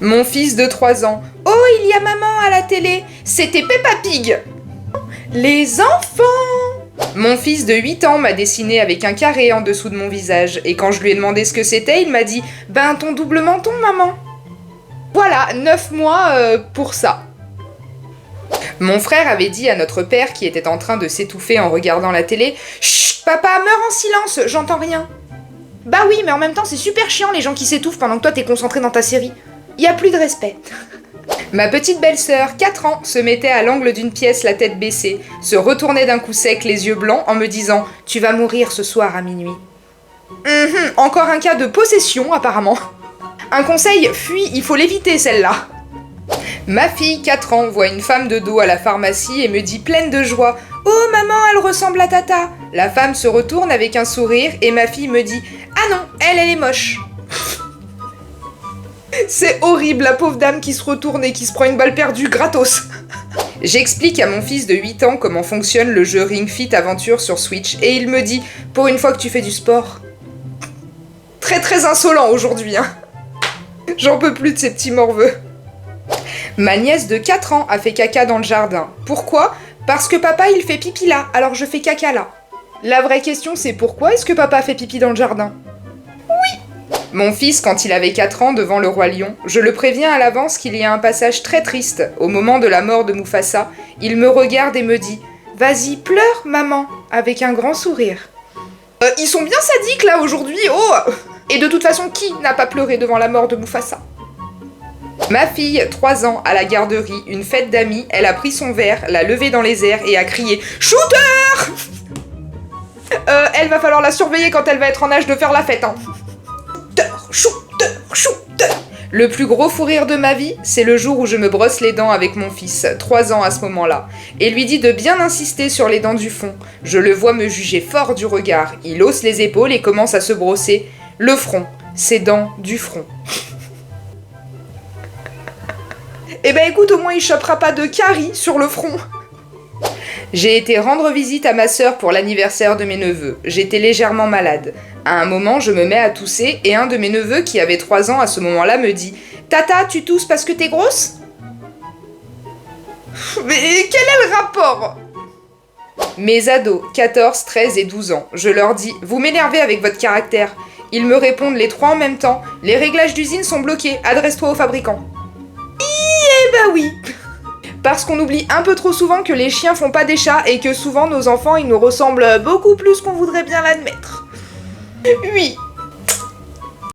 Mon fils de 3 ans. Oh, il y a maman à la télé. C'était Peppa Pig. Les enfants. Mon fils de 8 ans m'a dessiné avec un carré en dessous de mon visage. Et quand je lui ai demandé ce que c'était, il m'a dit « Ben, ton double menton, maman. » Voilà, 9 mois pour ça. Mon frère avait dit à notre père qui était en train de s'étouffer en regardant la télé « Chut, papa, meurs en silence, j'entends rien. » Bah oui, mais en même temps, c'est super chiant les gens qui s'étouffent pendant que toi t'es concentré dans ta série. Y a plus de respect. Ma petite belle-sœur, 4 ans, se mettait à l'angle d'une pièce la tête baissée, se retournait d'un coup sec les yeux blancs en me disant « Tu vas mourir ce soir à minuit. » Encore un cas de possession apparemment. Un conseil, fuis, il faut l'éviter celle-là. Ma fille, 4 ans, voit une femme de dos à la pharmacie et me dit pleine de joie « Oh maman, elle ressemble à Tata !» La femme se retourne avec un sourire et ma fille me dit « Ah non, elle est moche !» C'est horrible, la pauvre dame qui se retourne et qui se prend une balle perdue gratos. J'explique à mon fils de 8 ans comment fonctionne le jeu Ring Fit Aventure sur Switch et il me dit « Pour une fois que tu fais du sport !» Très insolent aujourd'hui, hein. J'en peux plus de ces petits morveux. Ma nièce de 4 ans a fait caca dans le jardin. Pourquoi ? Parce que papa il fait pipi là, alors je fais caca là. La vraie question c'est pourquoi est-ce que papa fait pipi dans le jardin ? Oui. Mon fils, quand il avait 4 ans devant le roi lion, je le préviens à l'avance qu'il y a un passage très triste. Au moment de la mort de Mufasa, il me regarde et me dit « Vas-y, pleure maman !» avec un grand sourire. Ils sont bien sadiques là aujourd'hui, oh. Et de toute façon, qui n'a pas pleuré devant la mort de Mufasa ? Ma fille, 3 ans, à la garderie, une fête d'amis, elle a pris son verre, l'a levé dans les airs et a crié « Shooter !» Elle va falloir la surveiller quand elle va être en âge de faire la fête, hein. Shooter. Le plus gros fou rire de ma vie, c'est le jour où je me brosse les dents avec mon fils, 3 ans à ce moment-là, et lui dis de bien insister sur les dents du fond. Je le vois me juger fort du regard, il hausse les épaules et commence à se brosser le front, ses dents du front. Eh ben écoute, au moins il chopera pas de caries sur le front. J'ai été rendre visite à ma sœur pour l'anniversaire de mes neveux. J'étais légèrement malade. À un moment, je me mets à tousser et un de mes neveux, qui avait 3 ans à ce moment-là, me dit « Tata, tu tousses parce que t'es grosse ?» Mais quel est le rapport ? Mes ados, 14, 13 et 12 ans, je leur dis « Vous m'énervez avec votre caractère. » Ils me répondent les 3 en même temps « Les réglages d'usine sont bloqués, adresse-toi au fabricant. » Eh bah oui. Parce qu'on oublie un peu trop souvent que les chiens font pas des chats et que souvent nos enfants ils nous ressemblent beaucoup plus qu'on voudrait bien l'admettre. Oui.